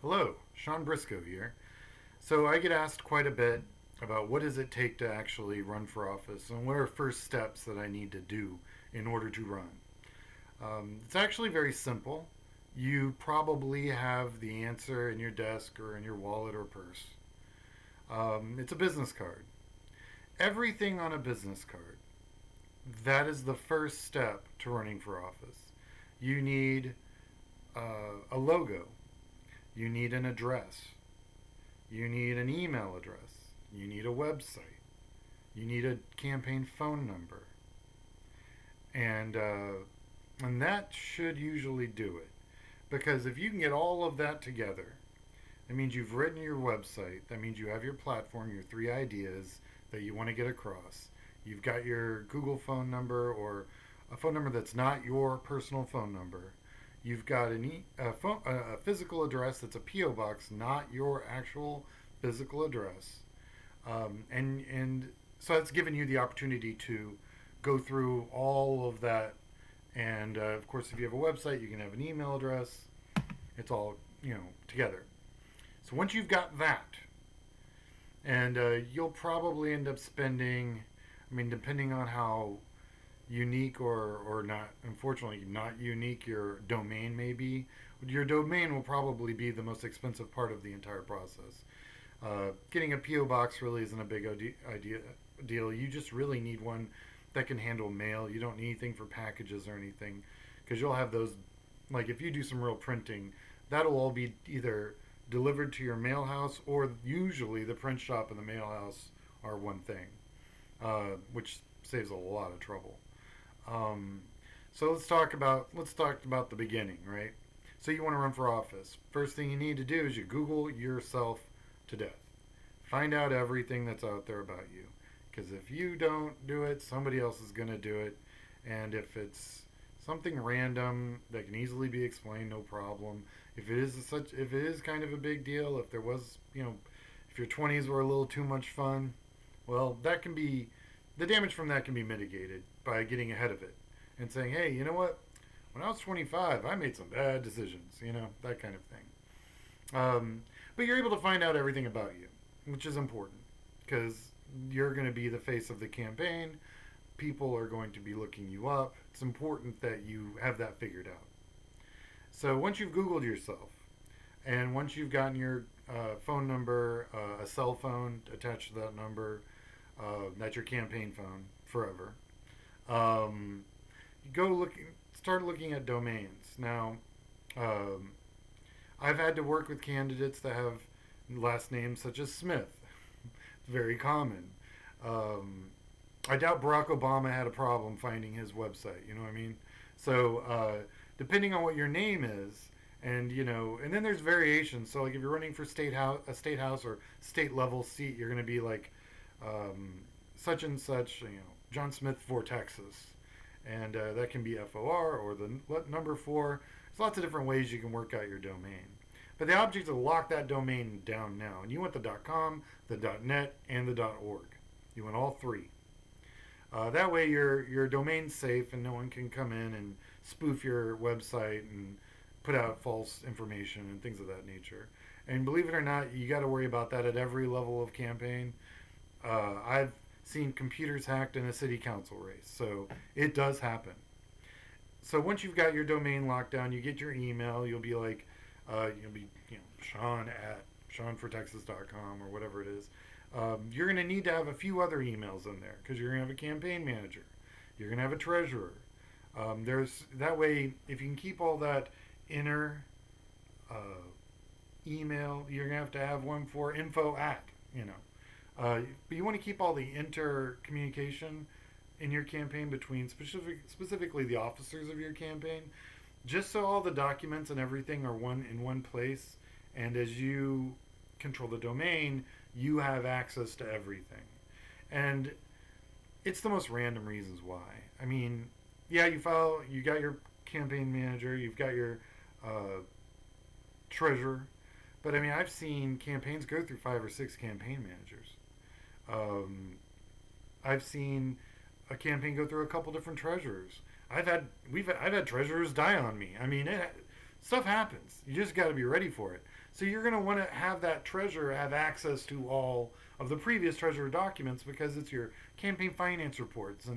Hello, Sean Briscoe here. So I get asked quite a bit about what does it take to actually run for office and what are first steps that I need to do in order to run. It's actually very simple. You probably have the answer in your desk or in your wallet or purse. It's a business card. Everything on a business card. That is the first step to running for office. You need a logo. You need an address. You need an email address. You need a website. You need a campaign phone number. And, uh, and that should usually do it. Because if you can get all of that together, that means you've written your website. That means you have your platform, your three ideas that you want to get across. You've got your Google phone number or a phone number that's not your personal phone number. You've got a physical address that's a P.O. box, not your actual physical address. And so it's given you the opportunity to go through all of that. And of course, if you have a website, you can have an email address. It's all, together. So once you've got that, and you'll probably end up spending, depending on how unique or not, unfortunately, not unique your domain may be, your domain will probably be the most expensive part of the entire process. Getting a P.O. box really isn't a big deal. You just really need one that can handle mail. You don't need anything for packages or anything because you'll have those. Like if you do some real printing, that'll all be either delivered to your mail house or usually the print shop and the mail house are one thing, which saves a lot of trouble. Um, so let's talk about the beginning, right? So you want to run for office. First thing you need to do is you Google yourself to death. Find out everything that's out there about you. Because if you don't do it, somebody else is going to do it. And if it's something random that can easily be explained, no problem. If it is kind of a big deal, if there was, if your 20s were a little too much fun, well, the damage from that can be mitigated by getting ahead of it and saying, hey, you know what? When I was 25, I made some bad decisions, that kind of thing. But you're able to find out everything about you, which is important because you're going to be the face of the campaign. People are going to be looking you up. It's important that you have that figured out. So once you've Googled yourself, and once you've gotten your phone number, a cell phone attached to that number, that's your campaign phone forever. Um, you start looking at domains. Now, um, I've had to work with candidates that have last names such as Smith. It's very common. Um, I doubt Barack Obama had a problem finding his website. You know what I mean? So depending on what your name is, and then there's variations. So like if you're running for a state house or state level seat, you're going to be like such and such. John Smith for Texas, and that can be FOR or the number four. There's lots of different ways you can work out your domain. But the object is to lock that domain down now, and you want the .com, the .net, and the .org. You want all three. That way your domain's safe and no one can come in and spoof your website and put out false information and things of that nature. And believe it or not, you got to worry about that at every level of campaign. I've seen computers hacked in a city council race, so it does happen. So once you've got your domain locked down, you get your email. You'll be like, Sean at SeanForTexas.com or whatever it is. You're going to need to have a few other emails in there because you're going to have a campaign manager. You're going to have a treasurer. There's that way if you can keep all that inner email, you're going to have one for info at. But you want to keep all the intercommunication in your campaign between specifically the officers of your campaign, just so all the documents and everything are in one place. And as you control the domain, you have access to everything. And it's the most random reasons why. Yeah, you got your campaign manager, you've got your treasurer, but I've seen campaigns go through 5 or 6 campaign managers. I've seen a campaign go through a couple different treasurers. I've had treasurers die on me. stuff happens. You just got to be ready for it. So you're going to want to have that treasurer have access to all of the previous treasurer documents because it's your campaign finance reports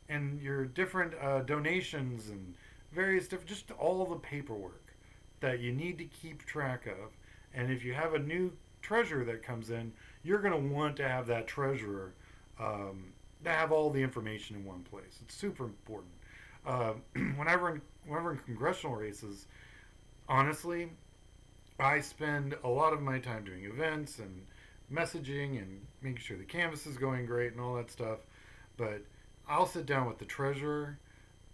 and your different donations and various different, just all the paperwork that you need to keep track of. And if you have a new treasurer that comes in, you're going to want to have that treasurer to have all the information in one place. It's super important. Uh, whenever in congressional races, honestly, I spend a lot of my time doing events and messaging and making sure the canvas is going great and all that stuff. But I'll sit down with the treasurer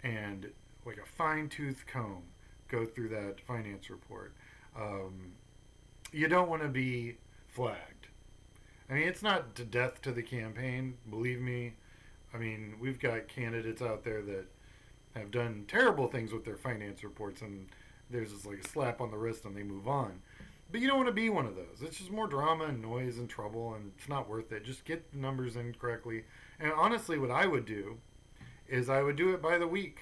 and, like a fine tooth comb, go through that finance report. Um, you don't want to be flagged. I mean, it's not to death to the campaign, believe me. I mean, we've got candidates out there that have done terrible things with their finance reports, and there's just like a slap on the wrist and they move on. But you don't want to be one of those. It's just more drama and noise and trouble, and it's not worth it. Just get the numbers in correctly. And honestly, what I would do is I would do it by the week.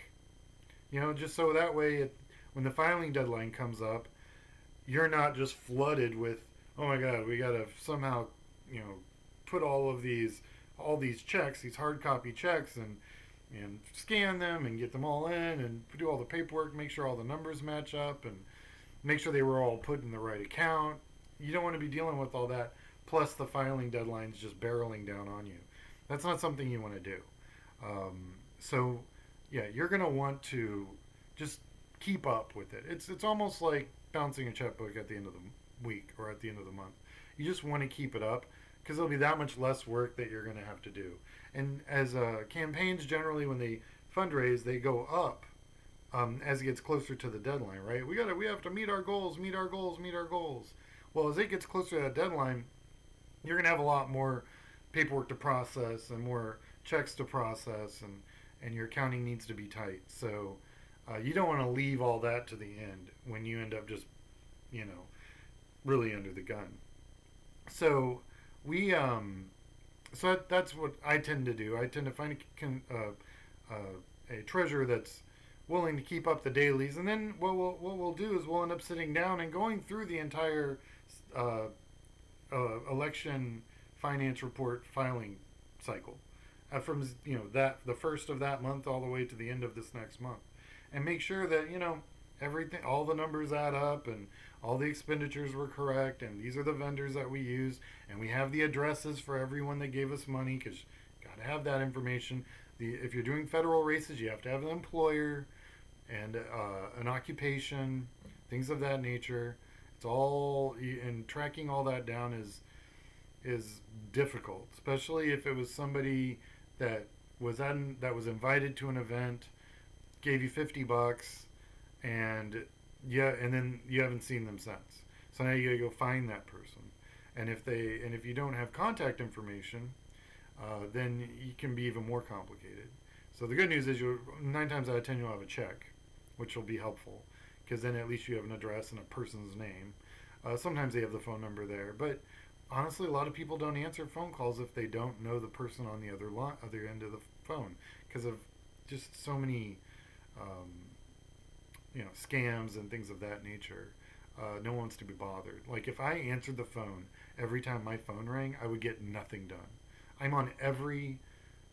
Just so that way, when the filing deadline comes up, you're not just flooded with, oh my God, we got to somehow, you know, put all these checks, these hard copy checks, and scan them and get them all in and do all the paperwork, make sure all the numbers match up, and make sure they were all put in the right account. You don't want to be dealing with all that, plus the filing deadlines just barreling down on you. That's not something you want to do. So, yeah, you're going to want to just keep up with it. It's almost like bouncing a checkbook at the end of the week or at the end of the month. You just want to keep it up because there'll be that much less work that you're going to have to do. And as campaigns generally, when they fundraise, they go up as it gets closer to the deadline, right? We have to meet our goals, meet our goals, meet our goals. Well, as it gets closer to that deadline, you're going to have a lot more paperwork to process and more checks to process, and your accounting needs to be tight. So you don't want to leave all that to the end when you end up just, really under the gun. So we, that's what I tend to do. I tend to find a treasurer that's willing to keep up the dailies, and then what we'll do is we'll end up sitting down and going through the entire uh, election finance report filing cycle, from that the first of that month all the way to the end of this next month, and make sure that everything, all the numbers add up and all the expenditures were correct, and these are the vendors that we use, and we have the addresses for everyone that gave us money, because you got to have that information. If you're doing federal races, you have to have an employer and an occupation, things of that nature. It's all, and tracking all that down is difficult, especially if it was somebody that was invited to an event, gave you $50, and and then you haven't seen them since. So now you gotta go find that person, and if you don't have contact information, then it can be even more complicated. So the good news is 9 times out of 10 you'll have a check, which will be helpful, because then at least you have an address and a person's name. Sometimes they have the phone number there, but honestly, a lot of people don't answer phone calls if they don't know the person on the other end of the phone, because of just so many, scams and things of that nature. No one wants to be bothered. Like if I answered the phone every time my phone rang, I would get nothing done. I'm on every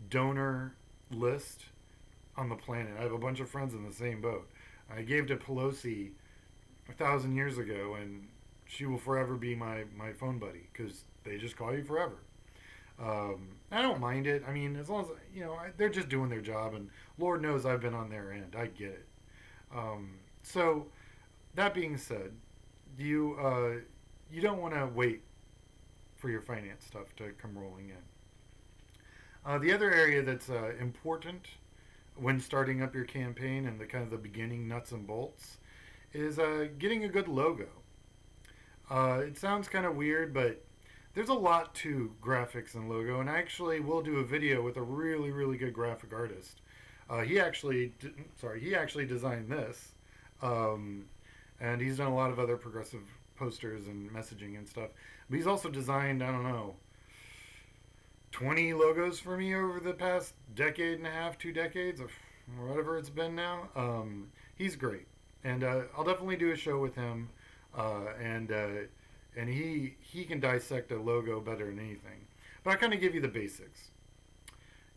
donor list on the planet. I have a bunch of friends in the same boat. I gave to Pelosi 1,000 years ago, and she will forever be my phone buddy because they just call you forever. I don't mind it. I mean, as long as they're just doing their job, and Lord knows I've been on their end. I get it. So that being said, you don't want to wait for your finance stuff to come rolling in. The other area that's important when starting up your campaign and the kind of the beginning nuts and bolts is getting a good logo. It sounds kind of weird, but there's a lot to graphics and logo, and I actually will do a video with a really, really good graphic artist. He actually designed this, and he's done a lot of other progressive posters and messaging and stuff. But he's also designed, I don't know, 20 logos for me over the past decade and a half, 2 decades, or whatever it's been now. He's great. And I'll definitely do a show with him, and he can dissect a logo better than anything. But I kind of give you the basics.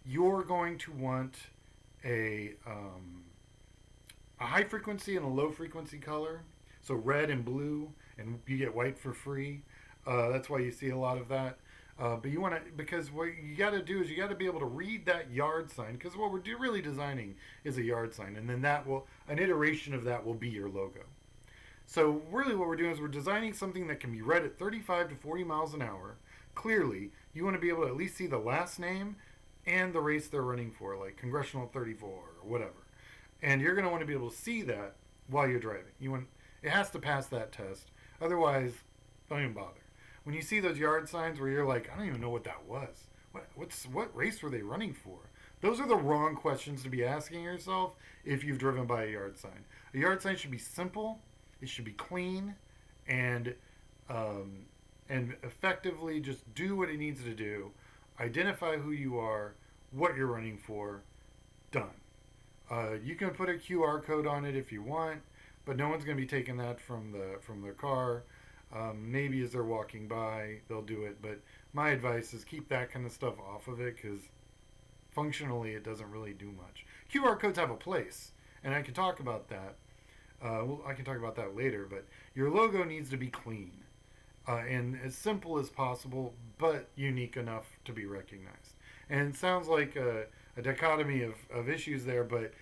You're going to want a a high frequency and a low frequency color. So red and blue, and you get white for free. That's why you see a lot of that. But you want to, because what you got to do is you got to be able to read that yard sign, because what we're really designing is a yard sign, and then that will, an iteration of that will be your logo. So really what we're doing is we're designing something that can be read at 35 to 40 miles an hour. Clearly, you want to be able to at least see the last name and the race they're running for, like Congressional 34 or whatever. And you're going to want to be able to see that while you're driving. It has to pass that test. Otherwise, don't even bother. When you see those yard signs where you're like, I don't even know what that was. What race were they running for? Those are the wrong questions to be asking yourself if you've driven by a yard sign. A yard sign should be simple. It should be clean, and effectively just do what it needs to do. Identify who you are, what you're running for. Done. You can put a QR code on it if you want, but no one's going to be taking that from their car. Maybe as they're walking by, they'll do it. But my advice is keep that kind of stuff off of it, because functionally it doesn't really do much. QR codes have a place, and I can talk about that. I can talk about that later, but your logo needs to be clean and as simple as possible, but unique enough to be recognized. And it sounds like a dichotomy of issues there, but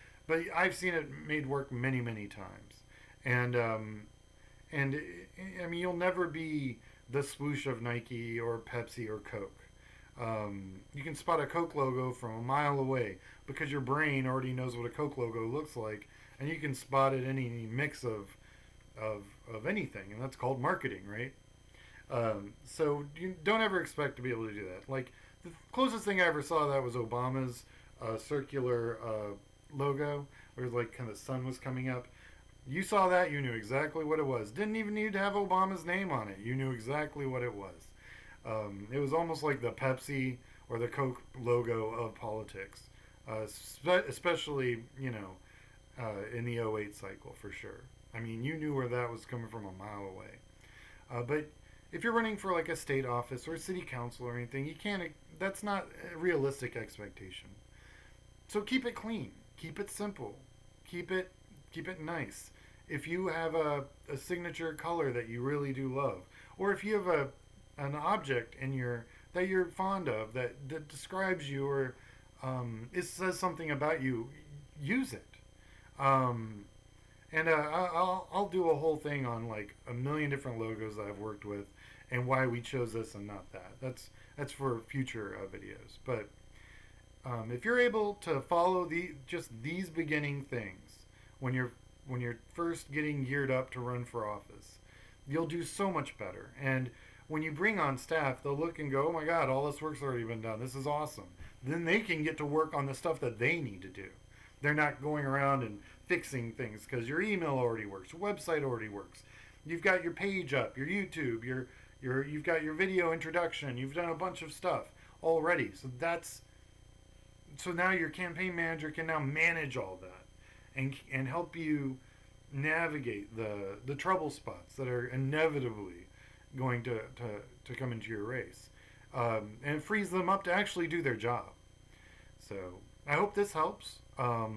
I've seen it made work many, many times. And I mean, you'll never be the swoosh of Nike or Pepsi or Coke. You can spot a Coke logo from a mile away because your brain already knows what a Coke logo looks like, and you can spot it any mix of anything, and that's called marketing, right? So you don't ever expect to be able to do that. Like, the closest thing I ever saw that was Obama's circular logo, where like kind of the sun was coming up. You saw that, you knew exactly what it was. Didn't even need to have Obama's name on it. You knew exactly what it was. It was almost like the Pepsi or the Coke logo of politics, especially, in the '08 cycle for sure. I mean, you knew where that was coming from a mile away. But if you're running for like a state office or a city council or anything, you can't. That's not a realistic expectation. So keep it clean, keep it simple, keep it nice. If you have a signature color that you really do love, or if you have an object in that you're fond of that describes you, or it says something about you, use it. And I'll do a whole thing on like a million different logos that I've worked with and why we chose this and not that. That's for future videos. But if you're able to follow just these beginning things when you're first getting geared up to run for office, you'll do so much better. And when you bring on staff, they'll look and go, oh my God, all this work's already been done. This is awesome. Then they can get to work on the stuff that they need to do. They're not going around and fixing things because your email already works, your website already works. You've got your page up, your YouTube, you've got your video introduction. You've done a bunch of stuff already. So now your campaign manager can now manage all that and help you navigate the trouble spots that are inevitably going to come into your race, and it frees them up to actually do their job. So I hope this helps. I'll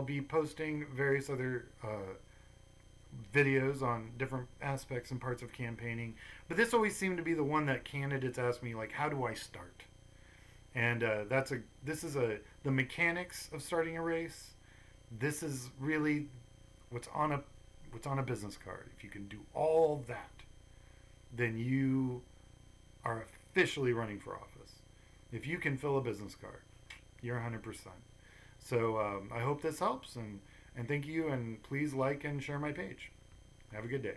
be posting various other videos on different aspects and parts of campaigning, but this always seemed to be the one that candidates ask me, like, how do I start? And this is the mechanics of starting a race. This is really what's on a business card. If you can do all that, then you are officially running for office. If you can fill a business card, you're 100%. So I hope this helps, and thank you, and please like and share my page. Have a good day.